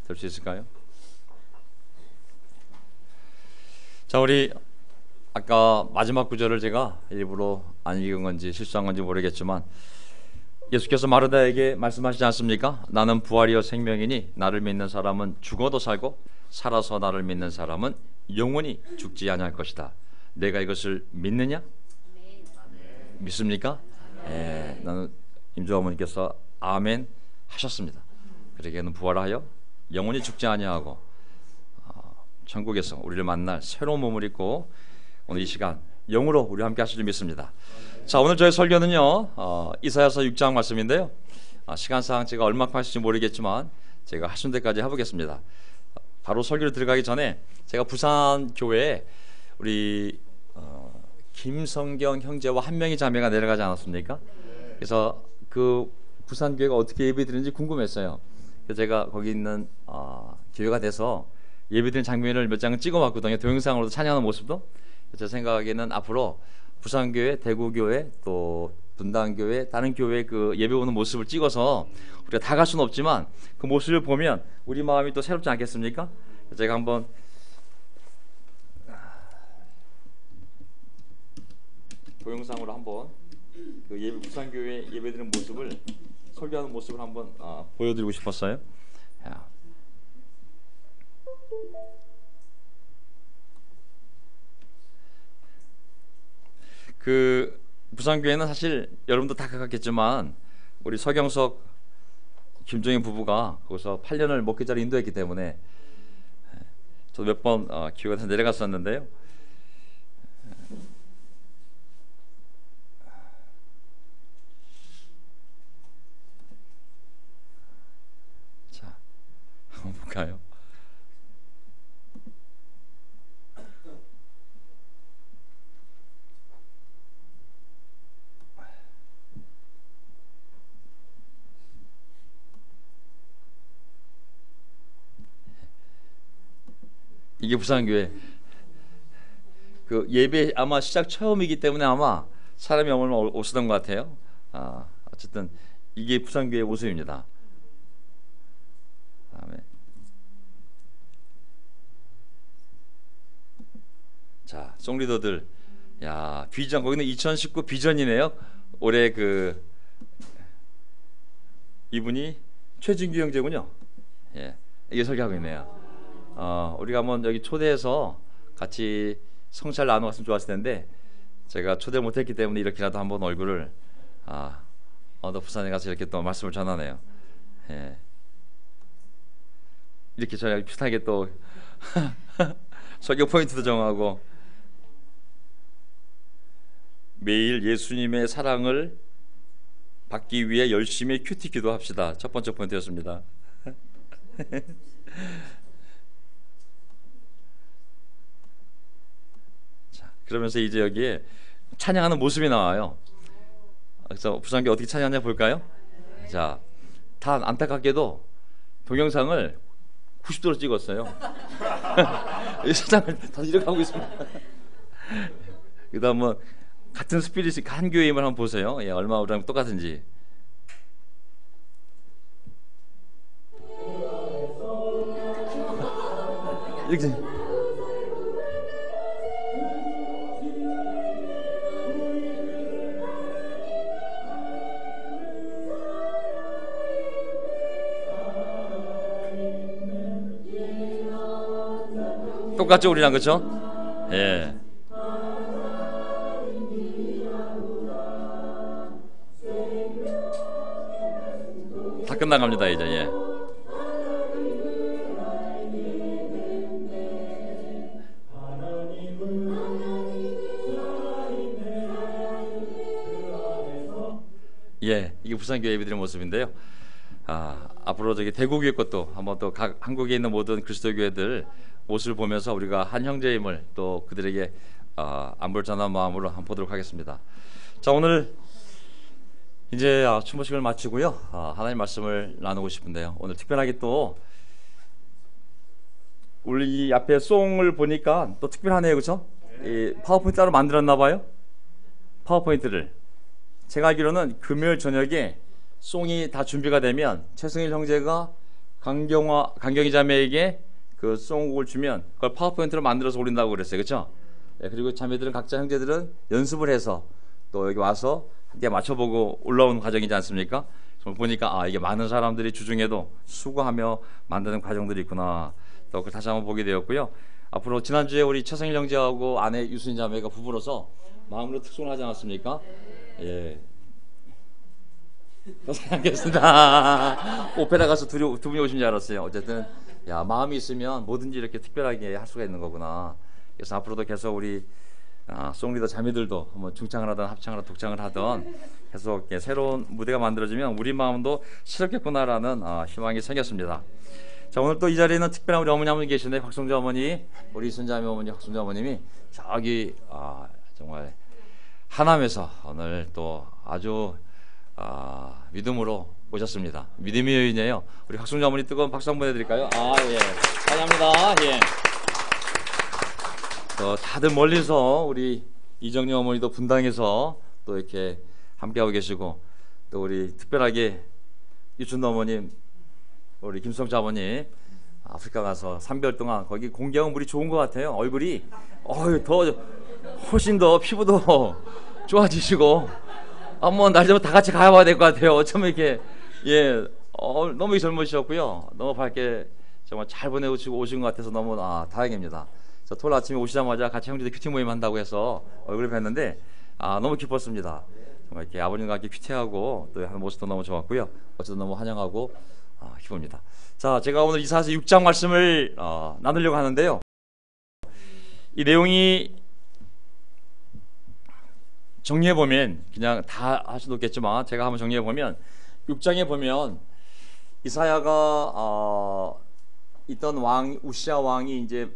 될 수 있을까요? 자, 우리 아까 마지막 구절을 제가 일부러 안 읽은 건지 실수한 건지 모르겠지만 예수께서 마르다에게 말씀하시지 않습니까? 나는 부활이요 생명이니 나를 믿는 사람은 죽어도 살고 살아서 나를 믿는 사람은 영원히 죽지 아니할 것이다. 내가 이것을 믿느냐? 믿습니까? 나는 임조 어머니께서 아멘 하셨습니다. 그러기에는 부활하여 영원히 죽지 아니하고 천국에서 우리를 만날 새로운 몸을 입고 오늘 이 시간 영으로 우리 함께 하실 줄 믿습니다. 자, 오늘 저의 설교는요 이사야서 6장 말씀인데요. 시간상 제가 얼마큼 하실지 모르겠지만 제가 하신 데까지 해보겠습니다. 바로 설교를 들어가기 전에 제가 부산 교회에 우리 김성경 형제와 한 명의 자매가 내려가지 않았습니까? 그래서 그 부산 교회가 어떻게 예배드리는지 궁금했어요. 그래서 제가 거기 있는 교회가 돼서 예배드리는 장면을 몇 장을 찍어봤거든요. 동영상으로도 찬양하는 모습도. 제 생각에는 앞으로 부산교회, 대구교회, 또 분당교회, 다른 교회 그 예배 오는 모습을 찍어서 우리가 다 갈 수는 없지만 그 모습을 보면 우리 마음이 또 새롭지 않겠습니까? 제가 한번 동영상으로 한번 그 예배 부산교회 예배드리는 모습을 설교하는 모습을 한번 보여드리고 싶었어요. 그 부산교회는 사실 여러분도 다 가깝겠지만 우리 서경석 김종인 부부가 거기서 8년을 목회자로 인도했기 때문에 저도 몇 번 기회가 돼서 내려갔었는데요. 자, 한번 볼까요? 이게 부산교회 그 예배 아마 시작 처음이기 때문에 아마 사람이 얼마 없었던 것 같아요. 어쨌든 이게 부산교회 모습입니다. 다음에 자, 송리더들, 야 비전 거기는 2019 비전이네요. 올해 그 이분이 최진규 형제군요. 예, 이게 설교하고 있네요. 우리가 한번 여기 초대해서 같이 성찰 나눠봤으면 좋았을 텐데 제가 초대 못했기 때문에 이렇게라도 한번 얼굴을 또 부산에 가서 이렇게 또 말씀을 전하네요. 예. 이렇게 저희가 비슷하게 또 설교 포인트도 정하고 매일 예수님의 사랑을 받기 위해 열심히 큐티 기도합시다. 첫 번째 포인트였습니다. 그러면서 이제 여기에 찬양하는 모습이 나와요. 그래서 부산교회 어떻게 찬양하냐 볼까요? 자, 다 안타깝게도 동영상을 90도로 찍었어요. 이 세상을 다 이렇게 하고 있습니다. 그 다음 뭐 같은 스피릿이 한 교회임을 한번 보세요. 예, 얼마나 우리랑 똑같은지. 이렇게 똑같죠 우리랑, 그렇죠? 예. 다 끝나갑니다 이제. 예. 예, 이게 부산교회 예배드리는 모습인데요. 앞으로 저기 대구교회 것도 한번 또 각 한국에 있는 모든 그리스도교회들 모습을 보면서 우리가 한 형제임을 또 그들에게 안부를 전하는 마음으로 한번 보도록 하겠습니다. 자, 오늘 이제 추모식을 마치고요. 하나님 말씀을 나누고 싶은데요. 오늘 특별하게 또 우리 이 앞에 송을 보니까 또 특별하네요, 그렇죠? 이 파워포인트 따로 만들었나 봐요. 파워포인트를 제가 알기로는 금요일 저녁에 송이 다 준비가 되면 최승일 형제가 강경희 자매에게 그 송곡을 주면 그걸 파워포인트로 만들어서 올린다고 그랬어요. 그렇죠? 예, 그리고 자매들은 각자 형제들은 연습을 해서 또 여기 와서 함께 맞춰보고 올라오는 과정이지 않습니까? 보니까 이게 많은 사람들이 주중에도 수고하며 만드는 과정들이 있구나. 또 그걸 다시 한번 보게 되었고요. 앞으로 지난주에 우리 최성일 형제하고 아내 유순 자매가 부부로서 마음으로 특송을 하지 않았습니까? 예. 더 사랑하겠습니다. 오페라 가서 두 분이 오신 줄 알았어요. 어쨌든 야, 마음이 있으면 뭐든지 이렇게 특별하게 할 수가 있는 거구나. 그래서 앞으로도 계속 우리 송리더 자매들도 한번 중창을 하든 합창을 하든 독창을 하든 계속 새로운 무대가 만들어지면 우리 마음도 새롭겠구나라는 희망이 생겼습니다. 자, 오늘 또 이 자리에는 특별한 우리 어머니 한 분 계신데 박성주 어머니, 우리 순자매 어머니 박성주 어머님이 저기 정말 하남에서 오늘 또 아주 믿음으로 오셨습니다. 믿음의 여인이에요. 우리 박성주 어머니 뜨거운 박수 한번 해드릴까요? 예, 감사합니다. 예. 다들 멀리서 우리 이정리 어머니도 분당에서 또 이렇게 함께하고 계시고, 또 우리 특별하게 유춘 어머님, 우리 김성주 아버님 아프리카 가서 3개월 동안 거기 공기하고 물이 좋은 것 같아요. 얼굴이 더 훨씬 더 피부도 좋아지시고 한번 날 잡아 다 같이 가봐야 될 것 같아요. 어쩌면 이렇게 너무 젊으셨고요. 너무 밝게 정말 잘 보내고 오신 것 같아서 너무 다행입니다. 저 토요일 아침에 오시자마자 같이 형제들 큐티 모임 한다고 해서 얼굴을 뵀는데 너무 기뻤습니다. 정말 이렇게 아버님과 함께 큐티하고 또 하는 모습도 너무 좋았고요. 어쨌든 너무 환영하고 기쁩니다. 자, 제가 오늘 이사야서 6장 말씀을 나누려고 하는데요. 이 내용이 정리해보면 그냥 다 할 수도 없겠지만 제가 한번 정리해보면 6장에 보면 이사야가 있던 왕 우시야 왕이 이제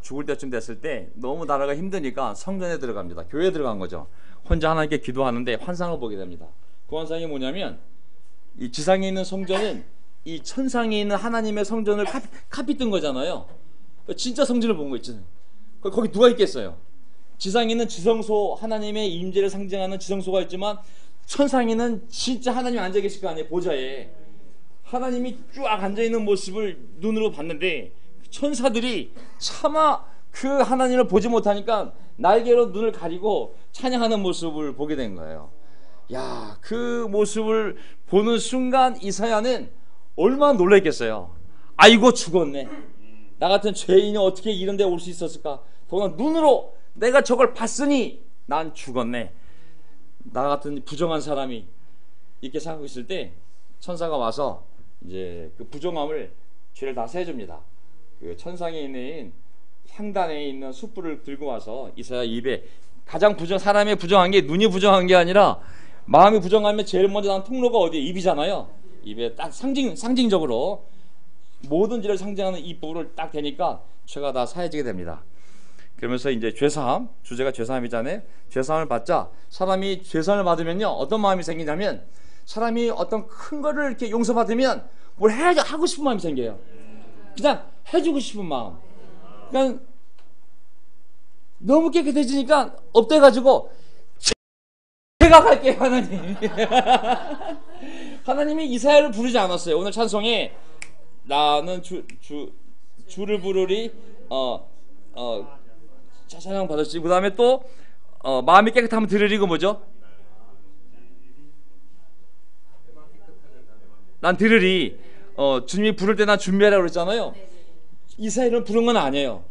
죽을 때쯤 됐을 때 너무 나라가 힘드니까 성전에 들어갑니다. 교회에 들어간 거죠. 혼자 하나님께 기도하는데 환상을 보게 됩니다. 그 환상이 뭐냐면 이 지상에 있는 성전은 이 천상에 있는 하나님의 성전을 카피 뜬 거잖아요. 진짜 성전을 본 거 있잖아요. 거기 누가 있겠어요? 지상에 있는 지성소, 하나님의 임재를 상징하는 지성소가 있지만 천상에는 진짜 하나님이 앉아 계실 거 아니에요. 보좌에 하나님이 쫙 앉아 있는 모습을 눈으로 봤는데 천사들이 차마 그 하나님을 보지 못하니까 날개로 눈을 가리고 찬양하는 모습을 보게 된 거예요. 야, 그 모습을 보는 순간 이사야는 얼마나 놀랐겠어요. 아이고 죽었네. 나 같은 죄인이 어떻게 이런 데 올 수 있었을까. 더구나 눈으로 내가 저걸 봤으니 난 죽었네. 나 같은 부정한 사람이 이렇게 생각하고 있을 때 천사가 와서 이제 그 부정함을 죄를 다 세줍니다. 그 천상에 있는 향단에 있는 숯불을 들고 와서 이사야 입에 가장 사람의 부정한 게 눈이 부정한 게 아니라 마음이 부정하면 제일 먼저 나는 통로가 어디에 입이잖아요. 입에 딱 상징적으로 모든 죄를 상징하는 이 불을 딱 대니까 죄가 다 사해지게 됩니다. 그러면서 이제 죄사함, 주제가 죄사함이잖아요. 죄사함을 받자 사람이 죄사함을 받으면요 어떤 마음이 생기냐면 사람이 어떤 큰 거를 이렇게 용서받으면 뭘 하고 싶은 마음이 생겨요. 그냥 해주고 싶은 마음. 그냥 너무 깨끗해지니까 업돼가지고 제가 갈게요 하나님. 하나님이 이사야를 부르지 않았어요. 오늘 찬송에 나는 주를 부르리 찬양 받았지. 그 다음에 또 마음이 깨끗하면 들으리고 뭐죠? 난 들으리. 주님이 부를 때 난 준비하라고 그랬잖아요. 이사야를 부른 건 아니에요.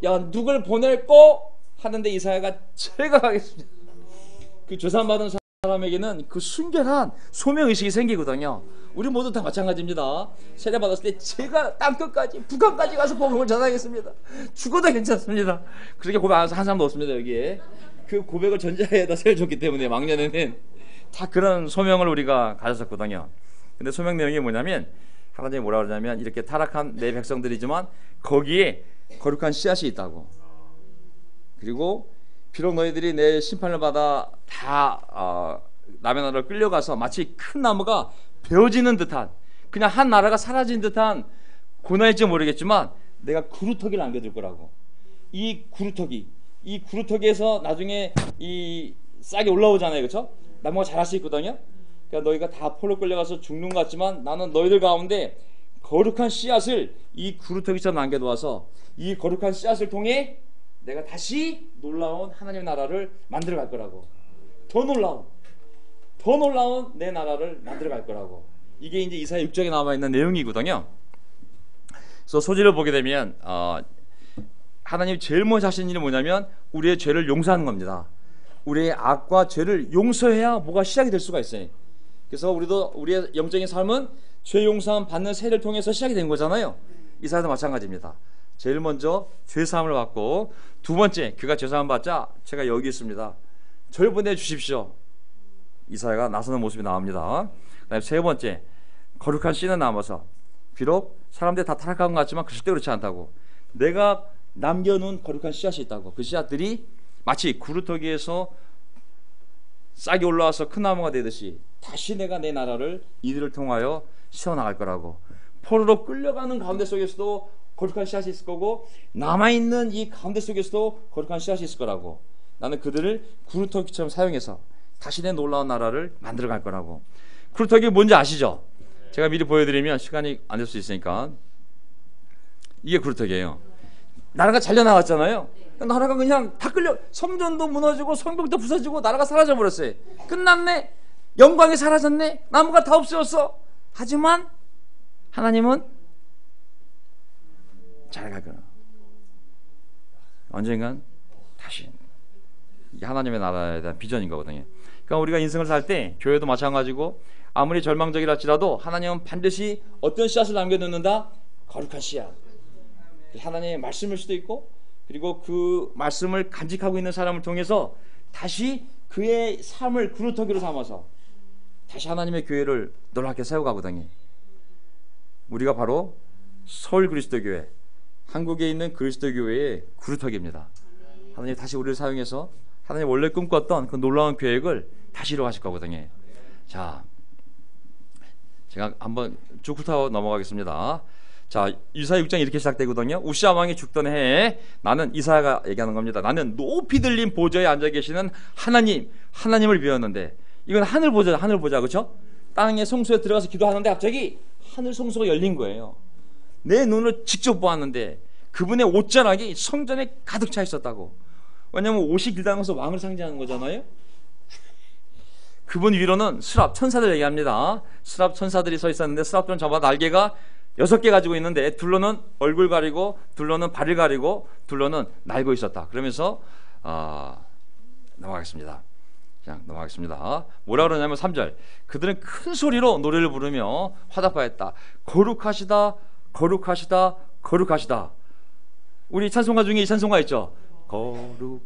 야, 누굴 보낼꼬 하는데 이사야가 제가 가겠습니다. 그 죄사함 받은 사람에게는 그 순결한 소명의식이 생기거든요. 우리 모두 다 마찬가지입니다. 세례 받았을 때 제가 땅끝까지 북한까지 가서 복음을 전하겠습니다. 죽어도 괜찮습니다. 그렇게 고백 안 해서 한 사람도 없습니다. 여기에 그 고백을 전제하에다 세워줬기 때문에 막년에는 다 그런 소명을 우리가 가졌었거든요. 근데 소명 내용이 뭐냐면 하나님이 뭐라 그러냐면 이렇게 타락한 내 백성들이지만 거기에 거룩한 씨앗이 있다고. 그리고 비록 너희들이 내 심판을 받아 다 남의 나라로 끌려가서 마치 큰 나무가 베어지는 듯한 그냥 한 나라가 사라진 듯한 고난일지 모르겠지만 내가 구루터기를 남겨둘 거라고. 이 구루터기에서 나중에 이 싹이 올라오잖아요. 그렇죠? 나무가 자랄 수 있거든요. 그러니까 너희가 다 포로 끌려가서 죽는 것 같지만 나는 너희들 가운데 거룩한 씨앗을 이 구루터기처럼 남겨놓아서 이 거룩한 씨앗을 통해 내가 다시 놀라운 하나님의 나라를 만들어 갈 거라고. 더 놀라운 내 나라를 만들어 갈 거라고. 이게 이제 이사야 6장에 남아있는 내용이거든요. 그래서 소지를 보게 되면 하나님이 제일 먼저 하신 일이 뭐냐면 우리의 죄를 용서하는 겁니다. 우리의 악과 죄를 용서해야 뭐가 시작이 될 수가 있어요. 그래서 우리의 영적인 삶은 죄 용서함 받는 세례를 통해서 시작이 된 거잖아요. 이사야도 마찬가지입니다. 제일 먼저 죄 사함을 받고, 두 번째 그가 죄 사함 받자 제가 여기 있습니다, 저를 보내 주십시오. 이사야가 나서는 모습이 나옵니다. 그다음에 세 번째, 거룩한 씨는 남아서 비록 사람들이 다 타락한 것 같지만 절대 그렇지 않다고. 내가 남겨놓은 거룩한 씨앗이 있다고. 그 씨앗들이 마치 구루터기에서 싹이 올라와서 큰 나무가 되듯이 다시 내가 내 나라를 이들을 통하여 세워나갈 거라고. 포로로 끌려가는 가운데 속에서도 거룩한 씨앗이 있을 거고, 남아있는 이 가운데 속에서도 거룩한 씨앗이 있을 거라고. 나는 그들을 구루터기처럼 사용해서 다시 내 놀라운 나라를 만들어 갈 거라고. 구루터기 뭔지 아시죠? 제가 미리 보여드리면 시간이 안 될 수 있으니까. 이게 구루터기예요. 나라가 잘려나갔잖아요. 나라가 그냥 다 끌려, 성전도 무너지고 성벽도 부서지고 나라가 사라져 버렸어요. 끝났네. 영광이 사라졌네. 나무가 다 없어졌어. 하지만 하나님은 잘 갈 거야. 언젠간 다시. 이게 하나님의 나라에 대한 비전인 거거든요. 그러니까 우리가 인생을 살 때, 교회도 마찬가지고 아무리 절망적이라 할지라도 하나님은 반드시 어떤 씨앗을 남겨놓는다? 거룩한 씨앗. 하나님의 말씀일 수도 있고, 그리고 그 말씀을 간직하고 있는 사람을 통해서 다시 그의 삶을 구루터기로 삼아서 다시 하나님의 교회를 놀랍게 세워가거든요. 우리가 바로 서울 그리스도교회, 한국에 있는 그리스도교회의 구루터기입니다. 하나님 다시 우리를 사용해서 하나님 원래 꿈꿨던 그 놀라운 계획을 다시 이루어가실 거거든요. 자, 제가 한번 쭉 훑어 넘어가겠습니다. 자, 이사야 6장이 이렇게 시작되거든요. 우시아 왕이 죽던 해에, 나는, 이사야가 얘기하는 겁니다, 나는 높이 들린 보좌에 앉아 계시는 하나님을 비웠는데, 이건 하늘 보좌, 그렇죠? 땅의 성소에 들어가서 기도하는데 갑자기 하늘 성소가 열린 거예요. 내 눈으로 직접 보았는데 그분의 옷자락이 성전에 가득 차 있었다고. 왜냐하면 옷이 길다는 것은 왕을 상징하는 거잖아요. 그분 위로는 스랍 천사들 얘기합니다. 스랍 천사들이 서 있었는데, 스랍들은 저마다 날개가 6개 가지고 있는데, 둘로는 얼굴 가리고, 둘로는 발을 가리고, 둘로는 날고 있었다. 그러면서 넘어가겠습니다. 자, 넘어가겠습니다. 뭐라 그러냐면 3절, 그들은 큰 소리로 노래를 부르며 화답하였다. 거룩하시다, 거룩하시다, 거룩하시다. 우리 찬송가 중에 이 찬송가 있죠. 거룩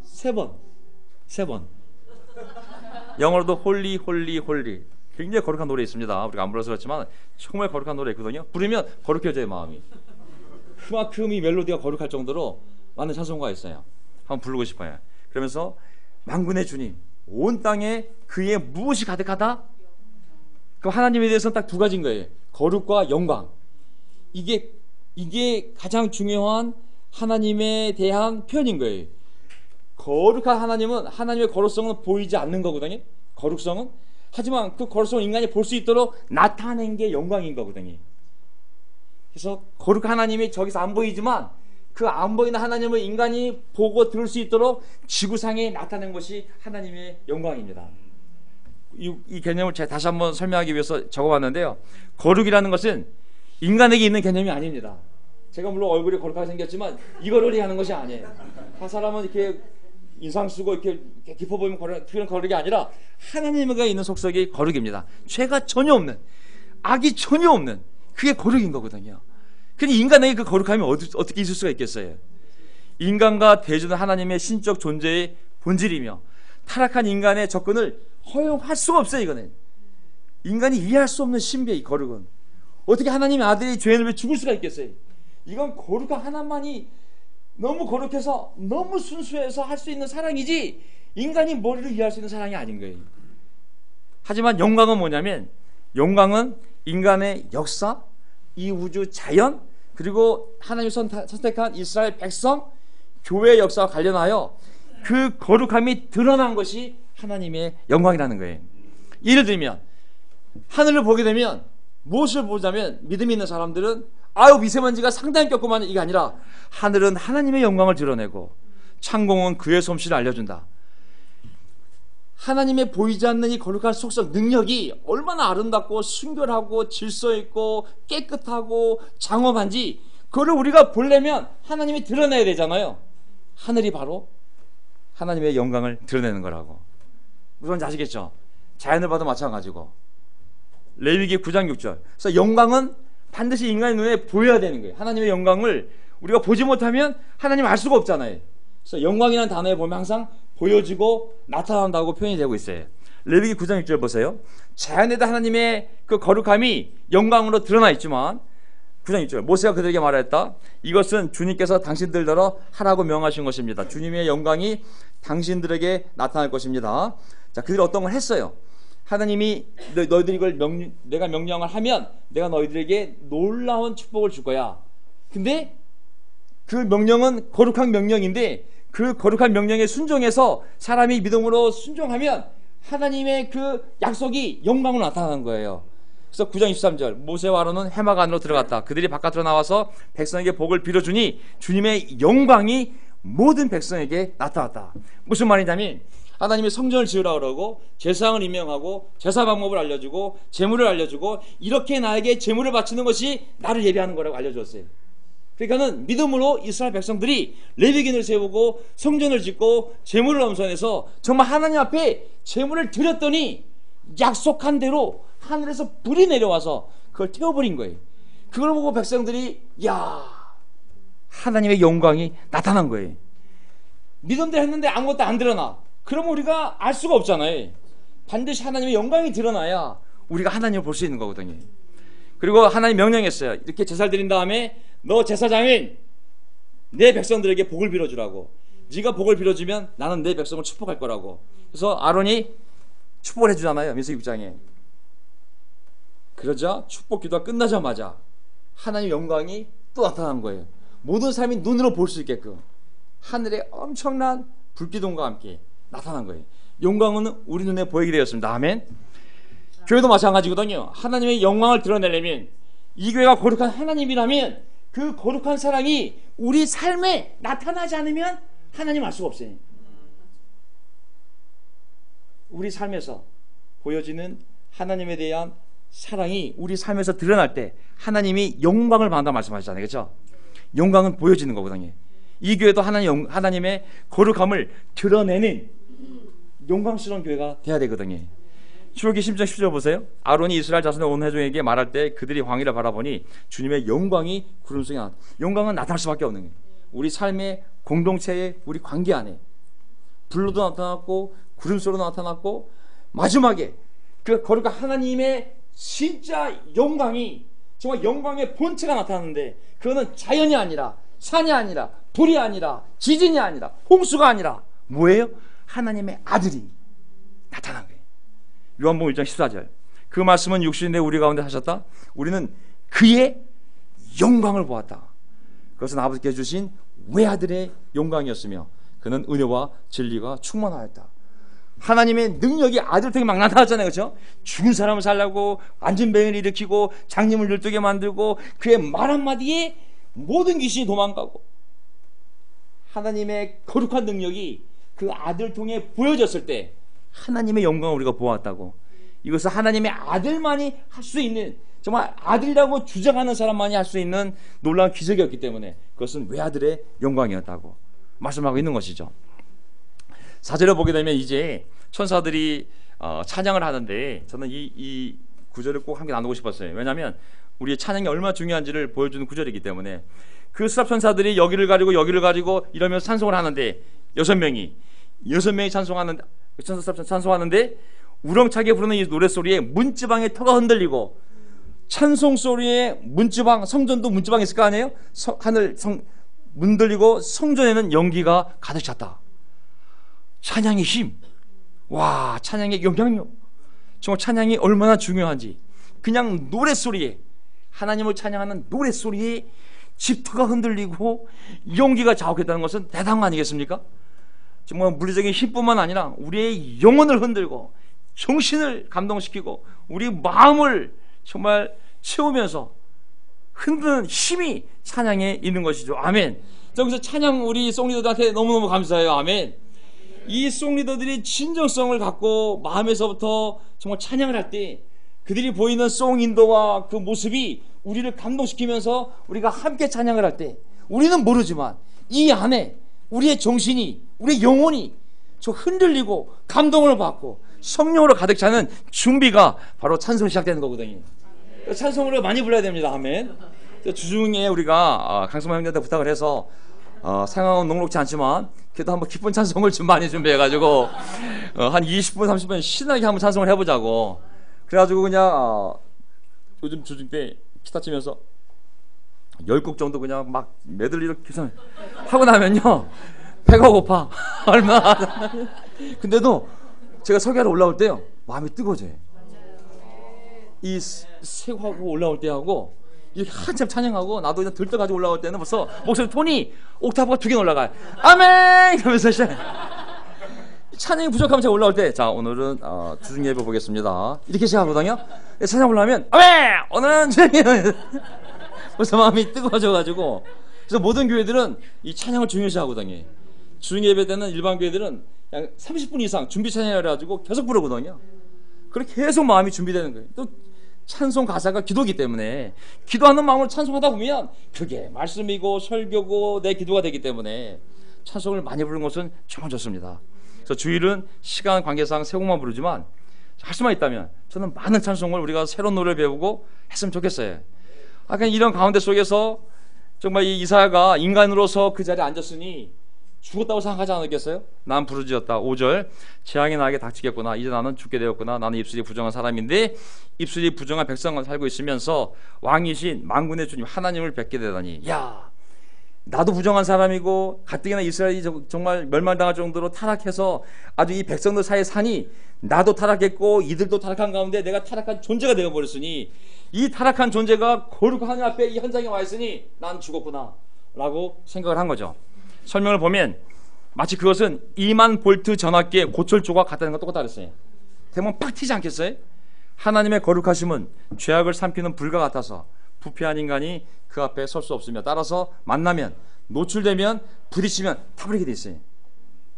세 번. 영어로도 홀리 홀리 홀리. 굉장히 거룩한 노래 있습니다. 우리가 안 불러서 그렇지만 정말 거룩한 노래 있거든요. 부르면 거룩해져요, 마음이. 그만큼 이 멜로디가 거룩할 정도로 많은 찬송가가 있어요. 한번 부르고 싶어요. 그러면서 만군의 주님, 온 땅에 그의 무엇이 가득하다? 그 하나님에 대해서는 딱 두 가지인 거예요. 거룩과 영광. 이게 가장 중요한 하나님에 대한 표현인 거예요. 거룩한 하나님은, 하나님의 거룩성은 보이지 않는 거거든요. 거룩성은. 하지만 그 거룩성을 인간이 볼 수 있도록 나타낸 게 영광인 거거든요. 그래서 거룩한 하나님이 저기서 안 보이지만 그 안 보이는 하나님을 인간이 보고 들을 수 있도록 지구상에 나타낸 것이 하나님의 영광입니다. 이 개념을 제가 다시 한번 설명하기 위해서 적어봤는데요. 거룩이라는 것은 인간에게 있는 개념이 아닙니다. 제가 물론 얼굴이 거룩하게 생겼지만 이거를 얘기하는 것이 아니에요. 한 사람은 이렇게 인상 쓰고 이렇게 깊어 보이면 그런 거룩이 아니라 하나님에게 있는 속성이 거룩입니다. 죄가 전혀 없는, 악이 전혀 없는, 그게 거룩인 거거든요. 근데 인간에게 그 거룩함이 어떻게 있을 수가 있겠어요? 인간과 대조는 하나님의 신적 존재의 본질이며, 타락한 인간의 접근을 허용할 수가 없어요. 이거는 인간이 이해할 수 없는 신비의 이 거룩은. 어떻게 하나님의 아들이 죄인을 위해 죽을 수가 있겠어요? 이건 거룩한 하나님만이 너무 거룩해서, 너무 순수해서 할 수 있는 사랑이지, 인간이 머리로 이해할 수 있는 사랑이 아닌 거예요. 하지만 영광은 뭐냐면, 영광은 인간의 역사, 이 우주 자연, 그리고 하나님이 선택한 이스라엘 백성, 교회의 역사와 관련하여 그 거룩함이 드러난 것이 하나님의 영광이라는 거예요. 예를 들면 하늘을 보게 되면 무엇을 보자면 믿음이 있는 사람들은 아유 미세먼지가 상당히 꼈구만 이게 아니라 하늘은 하나님의 영광을 드러내고 창공은 그의 솜씨를 알려준다. 하나님의 보이지 않는 이 거룩한 속성 능력이 얼마나 아름답고 순결하고 질서 있고 깨끗하고 장엄한지 그거를 우리가 보려면 하나님이 드러내야 되잖아요. 하늘이 바로 하나님의 영광을 드러내는 거라고. 무슨 아시겠죠? 자연을 봐도 마찬가지고. 레위기 9장 6절. 그래서 영광은 반드시 인간의 눈에 보여야 되는 거예요. 하나님의 영광을 우리가 보지 못하면 하나님 알 수가 없잖아요. 그래서 영광이라는 단어에 보면 항상 보여지고 나타난다고 표현이 되고 있어요. 레위기 9장 6절 보세요. 자연에도 하나님의 그 거룩함이 영광으로 드러나 있지만 9장 6절 모세가 그들에게 말했다. 이것은 주님께서 당신들더러 하라고 명하신 것입니다. 주님의 영광이 당신들에게 나타날 것입니다. 자, 그들이 어떤 걸 했어요. 하나님이 너희들이 이걸 내가 명령을 하면 내가 너희들에게 놀라운 축복을 줄 거야. 근데 그 명령은 거룩한 명령인데 그 거룩한 명령에 순종해서 사람이 믿음으로 순종하면 하나님의 그 약속이 영광으로 나타나는 거예요. 그래서 9장 23절 모세와 아론은 회막 안으로 들어갔다. 그들이 바깥으로 나와서 백성에게 복을 빌어주니 주님의 영광이 모든 백성에게 나타났다. 무슨 말이냐면 하나님이 성전을 지으라 그러고 제사장을 임명하고 제사 방법을 알려주고 제물을 알려주고 이렇게 나에게 제물을 바치는 것이 나를 예배하는 거라고 알려줬어요. 그러니까는 믿음으로 이스라엘 백성들이 레위기를 세우고 성전을 짓고 제물을 엄선해서 정말 하나님 앞에 제물을 드렸더니 약속한 대로 하늘에서 불이 내려와서 그걸 태워버린 거예요. 그걸 보고 백성들이 야 하나님의 영광이 나타난 거예요. 믿음대로 했는데 아무것도 안 드러나. 그러면 우리가 알 수가 없잖아요. 반드시 하나님의 영광이 드러나야 우리가 하나님을 볼 수 있는 거거든요. 그리고 하나님 명령했어요. 이렇게 제사를 드린 다음에 너 제사장인 내 백성들에게 복을 빌어주라고. 네가 복을 빌어주면 나는 내 백성을 축복할 거라고. 그래서 아론이 축복을 해주잖아요. 민수기 6장에. 그러자 축복 기도가 끝나자마자 하나님의 영광이 또 나타난 거예요. 모든 사람이 눈으로 볼 수 있게끔 하늘에 엄청난 불기둥과 함께 나타난 거예요. 영광은 우리 눈에 보이게 되었습니다. 아멘. 교회도 마찬가지거든요. 하나님의 영광을 드러내려면 이 교회가 거룩한 하나님이라면 그 거룩한 사랑이 우리 삶에 나타나지 않으면 하나님 알 수가 없어요. 우리 삶에서 보여지는 하나님에 대한 사랑이 우리 삶에서 드러날 때 하나님이 영광을 받는다 말씀하셨잖아요. 그렇죠? 영광은 보여지는 거거든요. 이 교회도 하나님의 거룩함을 드러내는 영광스러운 교회가 돼야 되거든요. 출애굽기 10장 10절 보세요. 아론이 이스라엘 자손의 온 회중에게 말할 때 그들이 광야를 바라보니 주님의 영광이 구름 속에 나타났다. 영광은 나타날 수밖에 없는 거예요. 우리 삶의 공동체의 우리 관계 안에 불로도 나타났고 구름 속으로 나타났고 마지막에 그 거룩한 하나님의 진짜 영광이 정말 영광의 본체가 나타나는데 그거는 자연이 아니라 산이 아니라 불이 아니라 지진이 아니라 홍수가 아니라 뭐예요? 하나님의 아들이 나타난 거예요. 요한복음 1장 14절 그 말씀은 육신이 내 우리 가운데 하셨다. 우리는 그의 영광을 보았다. 그것은 아버지께 주신 외아들의 영광이었으며 그는 은혜와 진리가 충만하였다. 하나님의 능력이 아들 통해 막 나타났잖아요. 그렇죠? 죽은 사람을 살라고 앉은 뱅이를 일으키고 장님을 열두게 만들고 그의 말 한마디에 모든 귀신이 도망가고 하나님의 거룩한 능력이 그 아들 통해 보여졌을 때 하나님의 영광을 우리가 보았다고. 이것은 하나님의 아들만이 할 수 있는 정말 아들이라고 주장하는 사람만이 할 수 있는 놀라운 기적이었기 때문에 그것은 외아들의 영광이었다고 말씀하고 있는 것이죠. 4절을 보게 되면 이제 천사들이 찬양을 하는데 저는 이 구절을 꼭 함께 나누고 싶었어요. 왜냐하면 우리의 찬양이 얼마나 중요한지를 보여주는 구절이기 때문에 그 수랍 천사들이 여기를 가지고 이러면서 찬송을 하는데 6명이 찬송하는데 우렁차게 부르는 이 노래소리에 문지방의 터가 흔들리고 찬송소리에 문지방 성전도 문지방이 있을 거 아니에요? 하늘 문들리고 성전에는 연기가 가득 찼다. 찬양의 힘, 와 찬양의 영향력, 정말 찬양이 얼마나 중요한지 그냥 노래소리에 하나님을 찬양하는 노래소리에 집터가 흔들리고 연기가 자욱했다는 것은 대단한 거 아니겠습니까? 정말 물리적인 힘뿐만 아니라 우리의 영혼을 흔들고 정신을 감동시키고 우리 마음을 정말 채우면서 흔드는 힘이 찬양에 있는 것이죠. 아멘. 여기서 찬양 우리 송리더들한테 너무너무 감사해요. 아멘. 이 송리더들이 진정성을 갖고 마음에서부터 정말 찬양을 할 때 그들이 보이는 송인도와 그 모습이 우리를 감동시키면서 우리가 함께 찬양을 할 때 우리는 모르지만 이 안에 우리의 정신이, 우리의 영혼이 저 흔들리고 감동을 받고 성령으로 가득 차는 준비가 바로 찬송이 시작되는 거거든요. 찬송을 많이 불러야 됩니다. 아멘. 주중에 우리가 강성만 형님한테 부탁을 해서 상황은 녹록지 않지만 그래도 한번 기쁜 찬송을 좀 많이 준비해가지고 한 20분 30분 신나게 한번 찬송을 해보자고 그래가지고 그냥 요즘 주중 때 기타 치면서 10곡 정도 그냥 막 메들리로 하고 나면요 배가 고파. 얼마나. 근데도 제가 설교하러 올라올 때요 마음이 뜨거워져요. 이 세고 올라올 때하고 이렇게 한참 찬양하고 나도 그냥 들떠가지고 올라올 때는 벌써 목소리 톤이 옥타브가 2개 올라가요. 아멘! 이러면서 찬양이 부족하면 제가 올라올 때 자 오늘은 주중 예배 보겠습니다 이렇게 시작하거든요. 찬양 올라오면 아멘! 오늘은 벌써 마음이 뜨거워져가지고 그래서 모든 교회들은 이 찬양을 중요시하거든요. 주중 예배 때는 일반 교회들은 그냥 30분 이상 준비 찬양을 해가지고 계속 부르거든요. 그렇게 계속 마음이 준비되는 거예요. 또 찬송 가사가 기도이기 때문에 기도하는 마음으로 찬송하다 보면 그게 말씀이고 설교고 내 기도가 되기 때문에 찬송을 많이 부르는 것은 정말 좋습니다. 그래서 주일은 시간 관계상 세 곡만 부르지만 할 수만 있다면 저는 많은 찬송을 우리가 새로운 노래를 배우고 했으면 좋겠어요. 아까 이런 가운데 속에서 정말 이 이사야가 인간으로서 그 자리에 앉았으니 죽었다고 생각하지 않았겠어요? 난 부르짖었다. 5절 재앙이 나에게 닥치겠구나. 이제 나는 죽게 되었구나. 나는 입술이 부정한 사람인데 입술이 부정한 백성을 살고 있으면서 왕이신 만군의 주님 하나님을 뵙게 되다니. 야, 나도 부정한 사람이고 가뜩이나 이스라엘이 정말 멸망당할 정도로 타락해서 아주 이 백성들 사이에 사니 나도 타락했고 이들도 타락한 가운데 내가 타락한 존재가 되어버렸으니 이 타락한 존재가 거룩한 하나님 앞에 이 현장에 와 있으니 난 죽었구나 라고 생각을 한 거죠. 설명을 보면 마치 그것은 2만 볼트 전압기의 고철 조각 같다는 것 똑같다 그랬어요. 대면 팍 튀지 않겠어요? 하나님의 거룩하심은 죄악을 삼키는 불과 같아서 부패한 인간이 그 앞에 설 수 없으며 따라서 만나면 노출되면 부딪히면 타버리게 돼 있어요.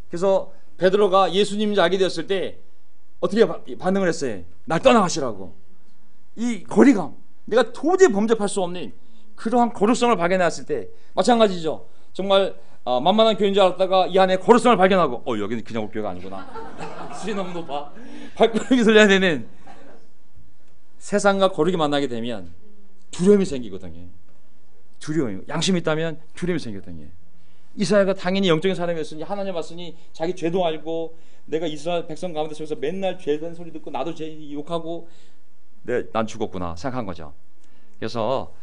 그래서 베드로가 예수님인지 알게 되었을 때 어떻게 반응을 했어요? 날 떠나가시라고. 이 거리감, 내가 도저히 범접할 수 없는 그러한 거룩성을 발견했을 때 마찬가지죠. 정말 만만한 교회인 줄 알았다가 이 안에 거룩성을 발견하고 여기는 그냥 올 교회가 아니구나. 수준이 너무 높아. 발걸음이 들려야 되는 세상과 거룩이 만나게 되면 두려움이 생기거든요. 두려움, 양심이 있다면 두려움이 생기거든요. 이사야가 당연히 영적인 사람이었으니 하나님 왔으니 자기 죄도 알고 내가 이스라엘 백성 가운데 속에서 맨날 죄된 소리 듣고 나도 죄 욕하고 난 죽었구나 생각한 거죠. 그래서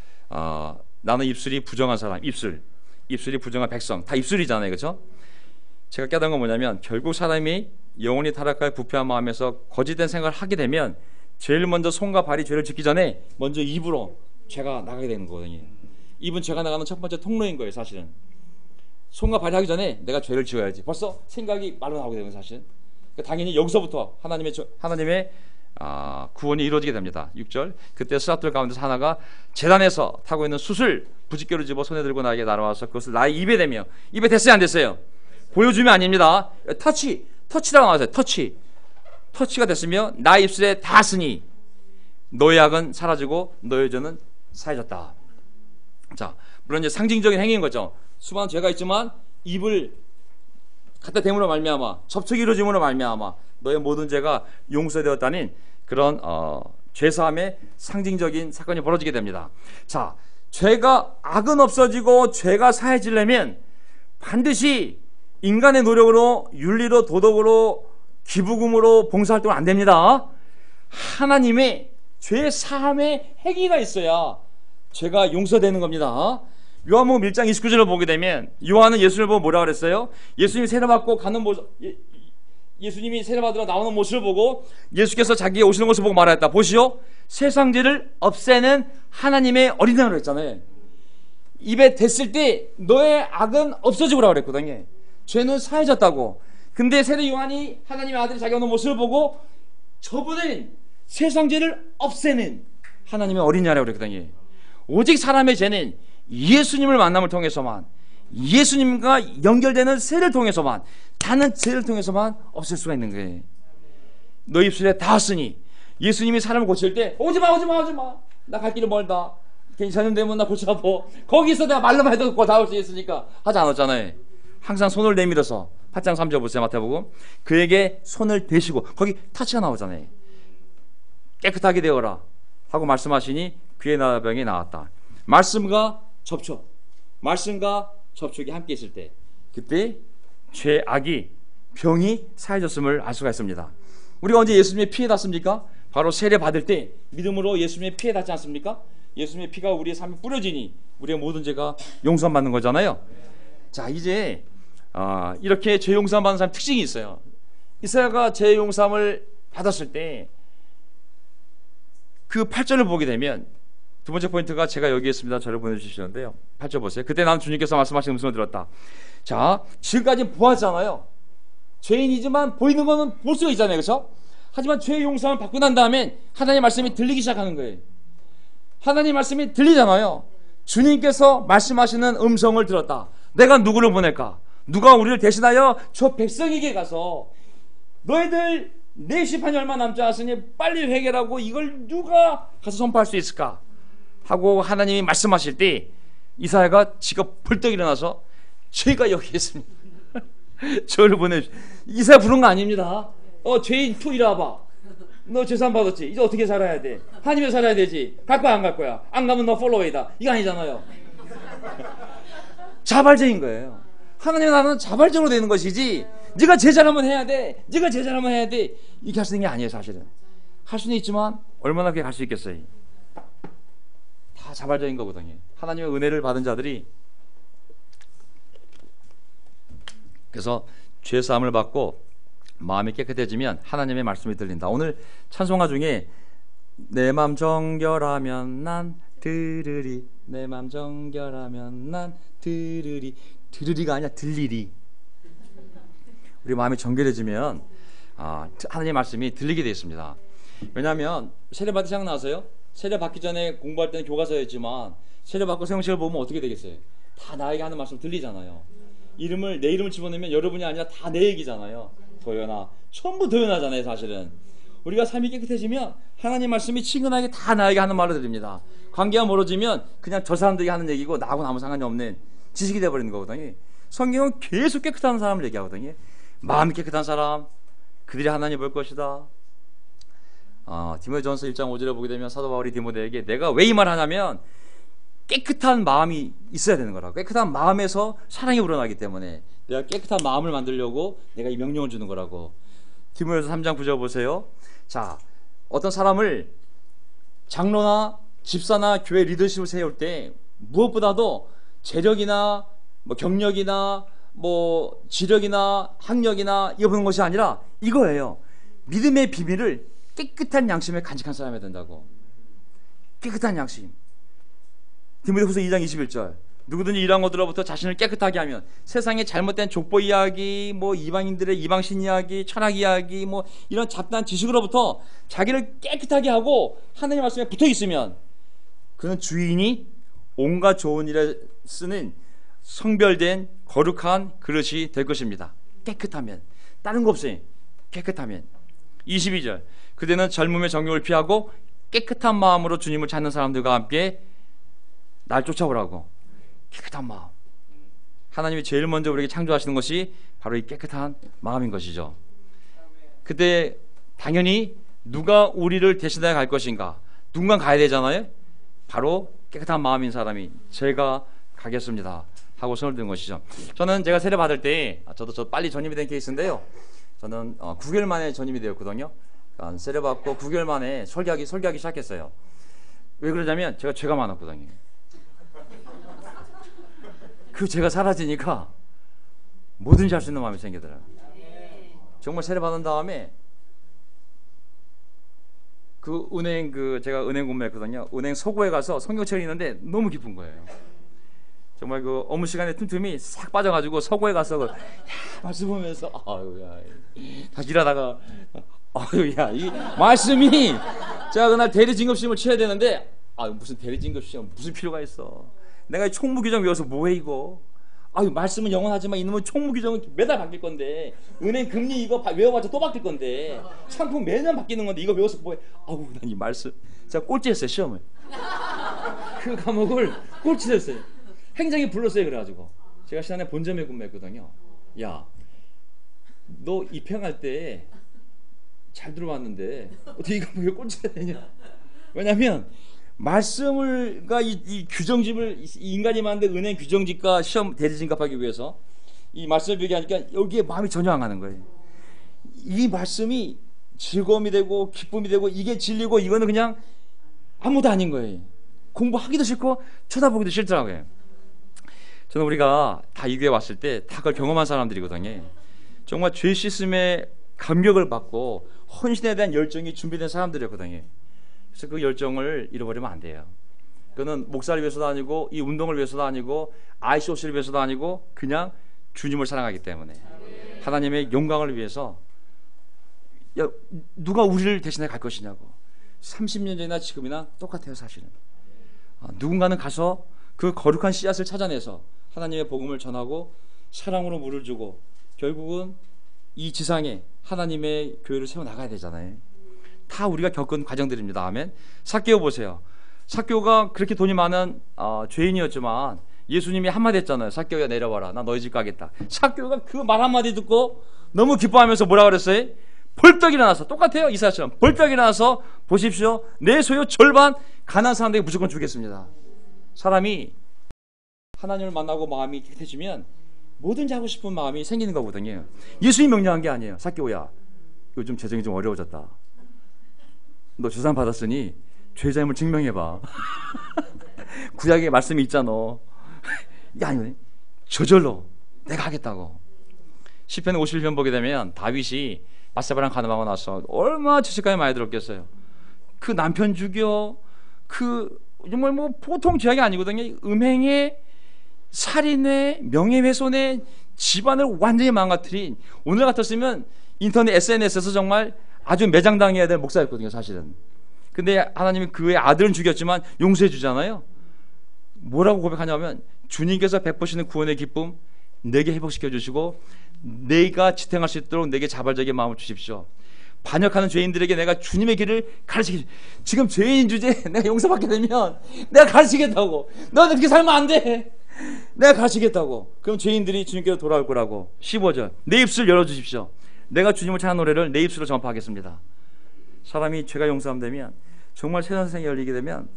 나는 입술이 부정한 사람, 입술이 부정한 백성, 다 입술이잖아요, 그렇죠? 제가 깨달은 건 뭐냐면 결국 사람이 영혼이 타락할 부패한 마음에서 거짓된 생각을 하게 되면 제일 먼저 손과 발이 죄를 짓기 전에 먼저 입으로 죄가 나가게 되는 거거든요. 입은 죄가 나가는 첫 번째 통로인 거예요, 사실은. 손과 발이 하기 전에 내가 죄를 지어야지. 벌써 생각이 말로 나오게 되는 사실은. 그러니까 당연히 여기서부터 하나님의 구원이 이루어지게 됩니다. 6절 그때 스라들 가운데서 하나가 제단에서 타고 있는 숯을 부짓개로 집어 손에 들고 나에게 날아와서 그것을 나의 입에 대며 입에 됐어요 안 됐어요? 보여주면 아닙니다. 터치라고 나왔어요. 터치가 됐으며 나의 입술에 닿았으니 너의 악은 사라지고 너의 죄는 사해졌다. 자, 물론 이제 상징적인 행위인 거죠. 수많은 죄가 있지만 입을 갖다 대므로 말미암아 접촉이 이루어짐으로 말미암아 너의 모든 죄가 용서되었다는 그런 죄사함의 상징적인 사건이 벌어지게 됩니다. 자, 악은 없어지고 죄가 사해지려면 반드시 인간의 노력으로 윤리로 도덕으로 기부금으로 봉사활동은 안 됩니다. 하나님의 죄 사함의 행위가 있어야 죄가 용서되는 겁니다. 요한복음 1장 29절을 보게 되면 요한은 예수를 보고 뭐라 그랬어요? 예수님이 세례받고 가는 모습, 예수님이 세례받으러 나오는 모습을 보고 예수께서 자기의 오시는 것을 보고 말하였다. 보시오, 세상 죄를 없애는 하나님의 어린아이라고 했잖아요. 입에 댔을 때 너의 악은 없어지고라고 그랬거든요. 죄는 사해졌다고. 근데 세례 요한이 하나님의 아들이 자기가 오는 모습을 보고 저분은 세상 죄를 없애는 하나님의 어린 양이라고 그랬거든요. 오직 사람의 죄는 예수님을 만남을 통해서만, 예수님과 연결되는 세를 통해서만, 다른 죄를 통해서만 없앨 수가 있는 거예요. 너 입술에 닿았으니, 예수님이 사람을 고칠 때 오지마 나 갈 길이 멀다, 괜히 전염되면 나 고쳐보, 거기서 내가 말로만 해도 다 올 수 있으니까 하지 않았잖아요. 항상 손을 내밀어서 8장 3절 보세요. 마태복음. 그에게 손을 대시고, 거기 타치가 나오잖아요. 깨끗하게 되어라 하고 말씀하시니 그의 나병이 나았다. 말씀과 접촉, 말씀과 접촉이 함께 있을 때, 그때 죄악이, 병이 사해졌음을 알 수가 있습니다. 우리가 언제 예수님의 피에 닿습니까? 바로 세례 받을 때 믿음으로 예수님의 피에 닿지 않습니까? 예수님의 피가 우리의 삶에 뿌려지니 우리의 모든 죄가 용서받는 거잖아요. 자, 이제 이렇게 죄 용서 받는 사람 특징이 있어요. 이사야가 죄 용서함을 받았을 때 그 8절을 보게 되면, 두 번째 포인트가 제가 여기 있습니다. 저를 보내주시는데요. 8절 보세요. 그때 나는 주님께서 말씀하신 음성을 들었다. 자, 지금까지 보았잖아요. 죄인이지만 보이는 거는 볼 수가 있잖아요. 그렇죠? 하지만 죄 용서함을 받고 난 다음엔 하나님의 말씀이 들리기 시작하는 거예요. 하나님의 말씀이 들리잖아요. 주님께서 말씀하시는 음성을 들었다. 내가 누구를 보낼까? 누가 우리를 대신하여 저 백성에게 가서 너희들 내 심판이 얼마 남지 않았으니 빨리 회개하고, 이걸 누가 가서 선포할 수 있을까? 하고 하나님이 말씀하실 때 이사야가 지가 벌떡 일어나서 죄가 여기 있습니다. 저를 보내주십시오. 이사야 부른 거 아닙니다. 죄인 투 이리 와봐. 너 죄산 받았지? 이제 어떻게 살아야 돼? 하나님에 살아야 되지. 갈 거야 안 갈 거야? 안 가면 너 폴로웨이다. 이거 아니잖아요. 자발적인 거예요. 하나님의 나라는 자발적으로 되는 것이지, 네가 제자라면 해야 돼, 네가 제자라면 해야 돼, 이렇게 할 수 있는 게 아니에요. 사실은 할 수는 있지만 얼마나 그렇게 갈 수 있겠어요? 다 자발적인 거거든요. 하나님의 은혜를 받은 자들이. 그래서 죄사함을 받고 마음이 깨끗해지면 하나님의 말씀이 들린다. 오늘 찬송가 중에 내 맘 정결하면 난 들으리, 내 맘 정결하면 난 들으리, 들으리가 아니라 들리리. 우리 마음이 정결해지면 하나님의 말씀이 들리게 되어 있습니다. 왜냐하면 세례받을 생각 나세요? 세례받기 전에 공부할 때는 교과서였지만 세례받고 성경책을 보면 어떻게 되겠어요? 다 나에게 하는 말씀 들리잖아요. 내 이름을 집어넣으면 여러분이 아니라 다 내 얘기잖아요. 도연아, 전부 도연하잖아요. 사실은 우리가 삶이 깨끗해지면 하나님 말씀이 친근하게 다 나에게 하는 말을 들립니다. 관계가 멀어지면 그냥 저 사람들이 하는 얘기고 나하고는 아무 상관이 없는 지식이 되어버리는 거거든요. 성경은 계속 깨끗한 사람을 얘기하거든요. 마음이 깨끗한 사람, 그들이 하나님 볼 것이다. 디모데전서 1장 5절에 보게 되면 사도 바울이 디모데에게 내가 왜 이 말 하냐면 깨끗한 마음이 있어야 되는 거라고. 깨끗한 마음에서 사랑이 우러나기 때문에 내가 깨끗한 마음을 만들려고 내가 이 명령을 주는 거라고. 디모데전서 3장 9절 보세요. 자, 어떤 사람을 장로나 집사나 교회 리더십을 세울 때 무엇보다도 재력이나 경력이나 지력이나 학력이나 이거 보는 것이 아니라 이거예요. 믿음의 비밀을 깨끗한 양심에 간직한 사람이 된다고. 깨끗한 양심. 디모데후서 2장 21절. 누구든지 이러한 것들로부터 자신을 깨끗하게 하면 세상의 잘못된 족보 이야기, 이방인들의 이방신 이야기, 철학 이야기, 이런 잡다한 지식으로부터 자기를 깨끗하게 하고 하나님 말씀에 붙어 있으면 그는 주인이 온갖 좋은 일에 쓰는 성별된 거룩한 그릇이 될 것입니다. 깨끗하면. 다른 거 없어요. 깨끗하면. 22절. 그대는 젊음의 정욕을 피하고 깨끗한 마음으로 주님을 찾는 사람들과 함께 날 쫓아오라고. 깨끗한 마음. 하나님이 제일 먼저 우리에게 창조하시는 것이 바로 이 깨끗한 마음인 것이죠. 그때 당연히 누가 우리를 대신하여 갈 것인가? 누군가 가야 되잖아요. 바로 깨끗한 마음인 사람이 제가 가겠습니다 하고 손을 든 것이죠. 저는 제가 세례 받을 때 저도 빨리 전임이 된 케이스인데요. 저는 9개월 만에 전임이 되었거든요. 세례 받고 9개월 만에 설교하기 시작했어요. 왜 그러냐면 제가 죄가 많았거든요. 그 죄가 사라지니까 뭐든지 할 수 있는 마음이 생기더라고요. 정말 세례 받은 다음에 제가 은행 근무했거든요. 은행 서고에 가서 성경책이 있는데 너무 기쁜 거예요. 정말 그 업무 시간에 틈틈이 싹 빠져가지고 서고에 가서 말씀 보면서 아유야 다시 일하다가 아유야 이 말씀이 제가 그날 대리진급시험을 쳐야 되는데 무슨 대리진급시험 무슨 필요가 있어. 내가 총무규정 외워서 뭐해 이거. 말씀은 영원하지만 이놈은 총무규정은 매달 바뀔 건데 은행 금리 이거 외워봤자 또 바뀔 건데 상품 매년 바뀌는 건데 이거 외워서 뭐해. 난 이 말씀 제가 꼴찌했어요 시험을. 그 과목을 꼴찌했어요. 행정이 불렀어요. 그래가지고 제가 시간에 본점에 근무했거든요. 야, 너 입행할 때 잘 들어왔는데 어떻게 이거 왜 꼴찌가 되냐. 왜냐면 말씀을가 이 규정집을 이 인간이 만든 은행 규정집과 시험 대리진급하기 위해서 이 말씀을 비교하니까 여기에 마음이 전혀 안 가는 거예요. 이 말씀이 즐거움이 되고 기쁨이 되고 이게 진리고 이거는 그냥 아무도 아닌 거예요. 공부하기도 싫고 쳐다보기도 싫더라고요. 저는 우리가 다 이 교회 왔을 때 다 그걸 경험한 사람들이거든요. 정말 죄 씻음의 감격을 받고 헌신에 대한 열정이 준비된 사람들이었거든요. 그래서 그 열정을 잃어버리면 안 돼요. 그거는 목사를 위해서도 아니고 이 운동을 위해서도 아니고 ICOC를 위해서도 아니고 그냥 주님을 사랑하기 때문에 하나님의 영광을 위해서. 야, 누가 우리를 대신해 갈 것이냐고. 30년 전이나 지금이나 똑같아요 사실은. 누군가는 가서 그 거룩한 씨앗을 찾아내서 하나님의 복음을 전하고 사랑으로 물을 주고 결국은 이 지상에 하나님의 교회를 세워나가야 되잖아요. 다 우리가 겪은 과정들입니다. 아멘. 삭개오 보세요. 삭개오가 그렇게 돈이 많은 죄인이었지만 예수님이 한마디 했잖아요. 삭개오야 내려와라. 나 너희 집 가겠다. 삭개오가 그 말 한마디 듣고 너무 기뻐하면서 뭐라 그랬어요? 벌떡 일어나서, 똑같아요 이사야처럼 벌떡 일어나서 보십시오. 내 소유 절반 가난한 사람들에게 무조건 주겠습니다. 사람이 하나님을 만나고 마음이 깨끗해지면 뭐든지 하고 싶은 마음이 생기는 거거든요. 예수님이 명령한 게 아니에요. 삭개오야 요즘 재정이 좀 어려워졌다. 너 주산 받았으니 죄자임을 증명해봐. 구약의 말씀이 있잖아. 이게 아니거든. 저절로 내가 하겠다고. 시편 51편 보게 되면 다윗이 바세바랑 가늠하고 나서 얼마나 죄책감이 많이 들었겠어요. 그 남편 죽여, 그 정말 뭐 보통 죄악이 아니거든요. 음행에, 살인에, 명예훼손에 집안을 완전히 망가뜨린, 오늘 같았으면 인터넷 SNS에서 정말 아주 매장당해야 될 목사였거든요 사실은. 근데 하나님이 그의 아들은 죽였지만 용서해 주잖아요. 뭐라고 고백하냐면 주님께서 베푸시는 구원의 기쁨 내게 회복시켜 주시고 내가 지탱할 수 있도록 내게 자발적인 마음을 주십시오. 반역하는 죄인들에게 내가 주님의 길을 가르치겠. 지금 죄인 주제 내가 용서받게 되면 내가 가르치겠다고. 너는 그렇게 살면 안 돼. 내가 가르치겠다고. 그럼 죄인들이 주님께로 돌아올 거라고. 15절 내 입술 열어주십시오. 내가 주님을 찾는 노래를 내 입술로 전파하겠습니다. 사람이 죄가 용서되면 정말 새로운 세상이 열리게 되면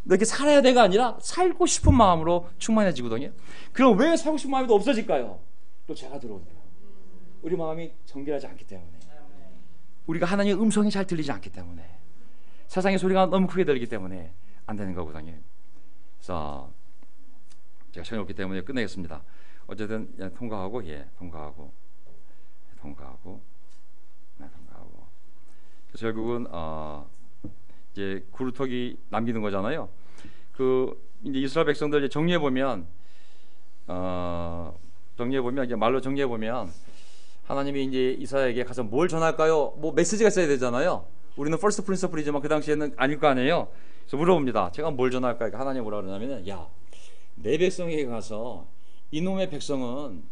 너 이렇게 살아야 돼가 아니라 살고 싶은 마음으로 충만해지거든요. 그럼 왜 살고 싶은 마음이 또 없어질까요? 또 죄가 들어오니까. 우리 마음이 정결하지 않기 때문에, 우리가 하나님의 음성이 잘 들리지 않기 때문에, 세상의 소리가 너무 크게 들리기 때문에 안 되는 거거든요. 그래서 제가 시간이 없기 때문에 끝내겠습니다. 어쨌든 통과하고 통과하고 그래서 결국은 이제 구루터기 남기는 거잖아요. 그 이제 이스라엘 백성들 이제 정리해 보면 이제 말로 정리해 보면 하나님이 이제 이사야에게 가서 뭘 전할까요? 뭐 메시지가 있어야 되잖아요. 우리는 퍼스트 프린서플이지만 그 당시에는 아닐 거 아니에요. 그래서 물어봅니다. 제가 뭘 전할까요? 하나님 뭐라 그러냐면은 야, 내 백성에게 가서 이놈의 백성은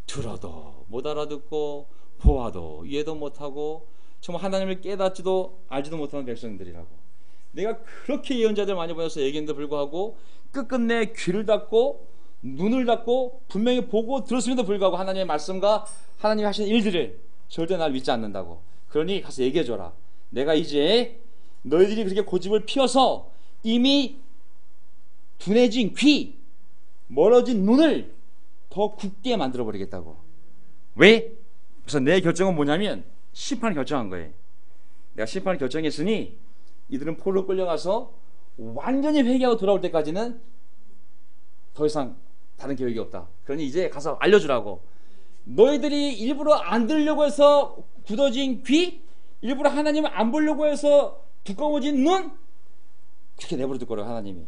들어도 못 알아듣고 보아도 이해도 못하고 정말 하나님을 깨닫지도 알지도 못하는 백성들이라고. 내가 그렇게 예언자들 많이 보내서 얘기했는데 불구하고 끝끝내 귀를 닫고 눈을 닫고 분명히 보고 들었음에도 불구하고 하나님의 말씀과 하나님이 하시는 일들을 절대 날 믿지 않는다고. 그러니 가서 얘기해줘라. 내가 이제 너희들이 그렇게 고집을 피워서 이미 둔해진 귀, 멀어진 눈을 더 굳게 만들어버리겠다고. 왜? 그래서 내 결정은 뭐냐면 심판을 결정한 거예요. 내가 심판을 결정했으니 이들은 포로로 끌려가서 완전히 회개하고 돌아올 때까지는 더 이상 다른 계획이 없다. 그러니 이제 가서 알려주라고. 너희들이 일부러 안 들으려고 해서 굳어진 귀, 일부러 하나님을 안 보려고 해서 두꺼워진 눈, 그렇게 내버려 둘 거라고. 하나님이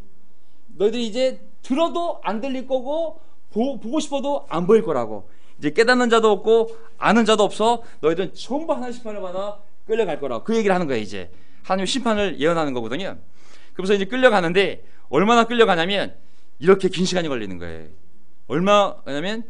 너희들이 이제 들어도 안 들릴 거고 보고 싶어도 안 보일 거라고. 이제 깨닫는 자도 없고 아는 자도 없어. 너희들은 전부 하나님 심판을 받아 끌려갈 거라고. 그 얘기를 하는 거예요. 이제 하나님의 심판을 예언하는 거거든요. 그래서 이제 끌려가는데 얼마나 끌려가냐면 이렇게 긴 시간이 걸리는 거예요. 얼마냐면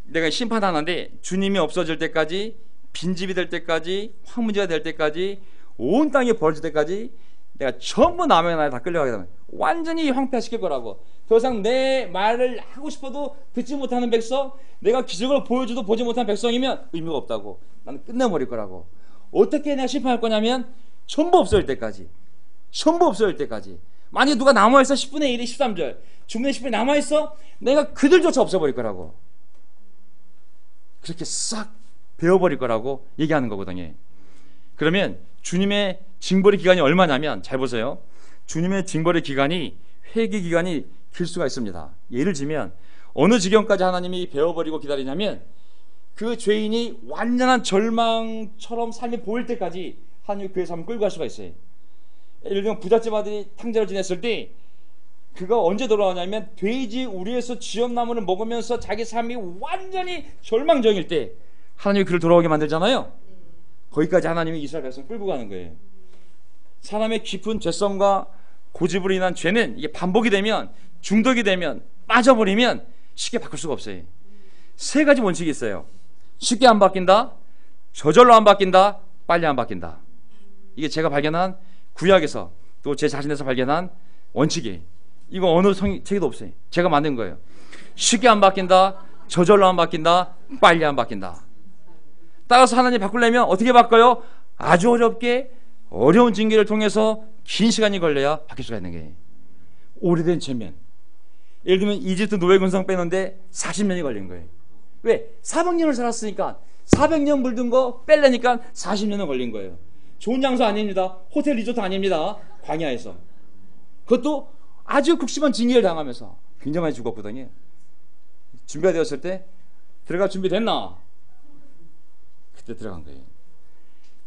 내가 심판하는데 주님이 없어질 때까지, 빈집이 될 때까지, 황무지가 될 때까지, 온 땅이 벌어질 때까지 내가 전부 남의 나라에 다 끌려가게 되면 완전히 황폐화시킬 거라고. 더 이상 내 말을 하고 싶어도 듣지 못하는 백성, 내가 기적을 보여줘도 보지 못하는 백성이면 의미가 없다고. 나는 끝내버릴 거라고. 어떻게 내가 심판할 거냐면 전부 없어질 때까지, 전부 없어질 때까지. 만약에 누가 남아있어 10분의 1이 13절, 중간에 10분이 남아있어, 내가 그들조차 없애버릴 거라고. 그렇게 싹 베어버릴 거라고 얘기하는 거거든요. 그러면 주님의 징벌의 기간이 얼마냐면, 잘 보세요. 주님의 징벌의 기간이, 회개 기간이 길 수가 있습니다. 예를 들면 어느 지경까지 하나님이 베어버리고 기다리냐면 그 죄인이 완전한 절망처럼 삶이 보일 때까지 하나님이 그의 삶을 끌고 갈 수가 있어요. 예를 들면 부잣집 아들이 탕자로 지냈을 때 그가 언제 돌아오냐면 돼지 우리에서 쥐엄나무를 먹으면서 자기 삶이 완전히 절망적일 때 하나님이 그를 돌아오게 만들잖아요. 거기까지 하나님이 이스라엘 백성을 끌고 가는 거예요. 사람의 깊은 죄성과 고집으로 인한 죄는 이게 반복이 되면, 중독이 되면, 빠져버리면 쉽게 바꿀 수가 없어요. 세 가지 원칙이 있어요. 쉽게 안 바뀐다, 저절로 안 바뀐다, 빨리 안 바뀐다. 이게 제가 발견한 구약에서 또 제 자신에서 발견한 원칙이에요. 이거 어느 책에도 없어요. 제가 만든 거예요. 쉽게 안 바뀐다, 저절로 안 바뀐다, 빨리 안 바뀐다. 따라서 하나님 바꾸려면 어떻게 바꿔요? 아주 어렵게 어려운 징계를 통해서 긴 시간이 걸려야 바뀔 수가 있는 거예요. 오래된 죄면, 예를 들면 이집트 노예 군성 빼는데 40년이 걸린 거예요. 왜? 400년을 살았으니까 400년 물든 거 뺄래니까 40년은 걸린 거예요. 좋은 장소 아닙니다. 호텔 리조트 아닙니다. 광야에서. 그것도 아주 극심한 징계를 당하면서 굉장히 많이 죽었거든요. 준비가 되었을 때 들어갈 준비 됐나? 그때 들어간 거예요.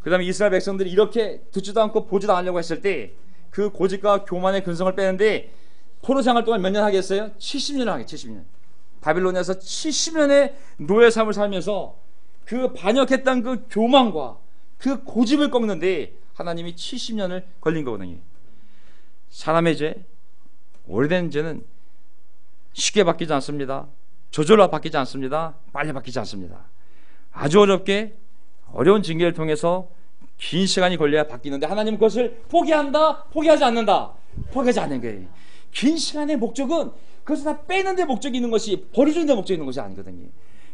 그 다음에 이스라엘 백성들이 이렇게 듣지도 않고 보지도 않으려고 했을 때 그 고집과 교만의 근성을 빼는데 포로 생활 동안 몇 년 하겠어요? 70년을 하게. 70년. 바빌론에서 70년의 노예 삶을 살면서 그 반역했던 그 교만과 그 고집을 꺾는데 하나님이 70년을 걸린 거거든요. 사람의 죄, 오래된 죄는 쉽게 바뀌지 않습니다. 저절로 바뀌지 않습니다. 빨리 바뀌지 않습니다. 아주 어렵게 어려운 징계를 통해서 긴 시간이 걸려야 바뀌는데 하나님은 그것을 포기한다? 포기하지 않는다? 포기하지 않는 거예요. 긴 시간의 목적은 그것을 다 빼는 데 목적이 있는 것이, 버려주는 데 목적이 있는 것이 아니거든요.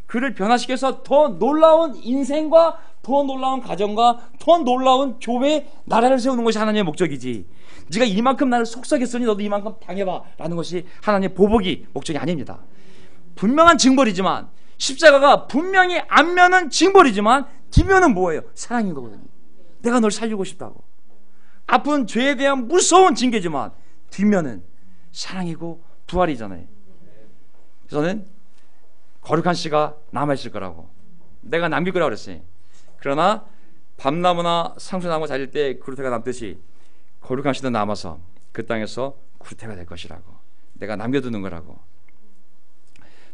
그를 변화시켜서 더 놀라운 인생과 더 놀라운 가정과 더 놀라운 교회, 나라를 세우는 것이 하나님의 목적이지, 네가 이만큼 나를 속삭였으니 너도 이만큼 당해봐 라는 것이 하나님의 보복이 목적이 아닙니다. 분명한 징벌이지만, 십자가가 분명히 앞면은 징벌이지만 뒷면은 뭐예요? 사랑인 거거든요. 내가 널 살리고 싶다고. 앞은 죄에 대한 무서운 징계지만 뒷면은 사랑이고 부활이잖아요. 그래서 저는 거룩한 씨가 남아있을 거라고, 내가 남길 거라고 그랬어요. 그러나 밤나무나 상수나무 자릴 때 구루테가 남듯이 거룩한 씨도 남아서 그 땅에서 구루테가 될 것이라고, 내가 남겨두는 거라고.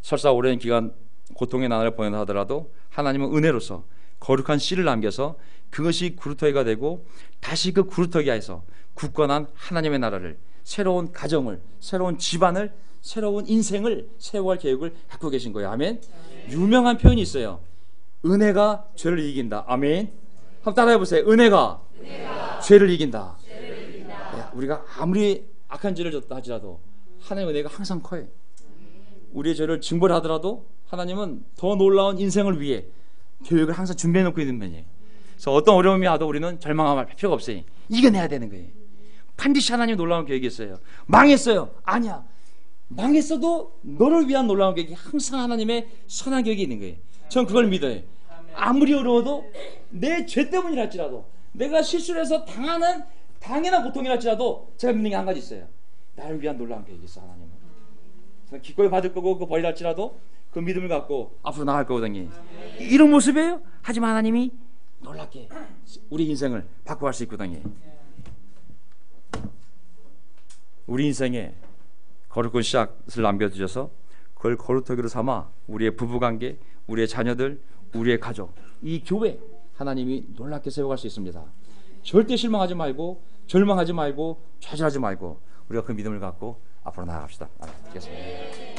설사 오랜 기간 고통의 나날을 보낸다 하더라도 하나님은 은혜로서 거룩한 씨를 남겨서 그것이 구루터기가 되고 다시 그 구루터기에서 굳건한 하나님의 나라를, 새로운 가정을, 새로운 집안을, 새로운 인생을 세워갈 계획을 갖고 계신 거예요. 아멘. 유명한 표현이 있어요. 은혜가 죄를 이긴다. 아멘. 한번 따라해보세요. 은혜가 죄를 이긴다. 우리가 아무리 악한 죄를 졌다 하더라도 하나님의 은혜가 항상 커요. 우리의 죄를 징벌하더라도 하나님은 더 놀라운 인생을 위해 계획을 항상 준비해 놓고 있는 분이에요. 그래서 어떤 어려움이 와도 우리는 절망할 필요가 없어요. 이겨내야 되는 거예요. 반드시 하나님 놀라운 계획이 있어요. 망했어요. 아니야. 망했어도 너를 위한 놀라운 계획이 항상 하나님의 선한 계획이 있는 거예요. 저는 그걸 믿어요. 아무리 어려워도 내 죄 때문이라 할지라도, 내가 실수를 해서 당하는 당연한 고통이라 할지라도 제가 믿는 게 한 가지 있어요. 나를 위한 놀라운 계획이 있어. 하나님은 기꺼이 받을 거고 그 벌이라 할지라도 그 믿음을 갖고 앞으로 나갈 거거든요. 이런 모습이에요. 하지만 하나님이 놀랍게 우리 인생을 바꿔갈 수 있거든요. 우리 인생에 거룩한 씨앗을 남겨주셔서 그걸 거룩터기로 삼아 우리의 부부관계, 우리의 자녀들, 우리의 가족, 이 교회 하나님이 놀랍게 세워갈 수 있습니다. 절대 실망하지 말고 절망하지 말고 좌절하지 말고 우리가 그 믿음을 갖고 앞으로 나아갑시다. 알겠습니다.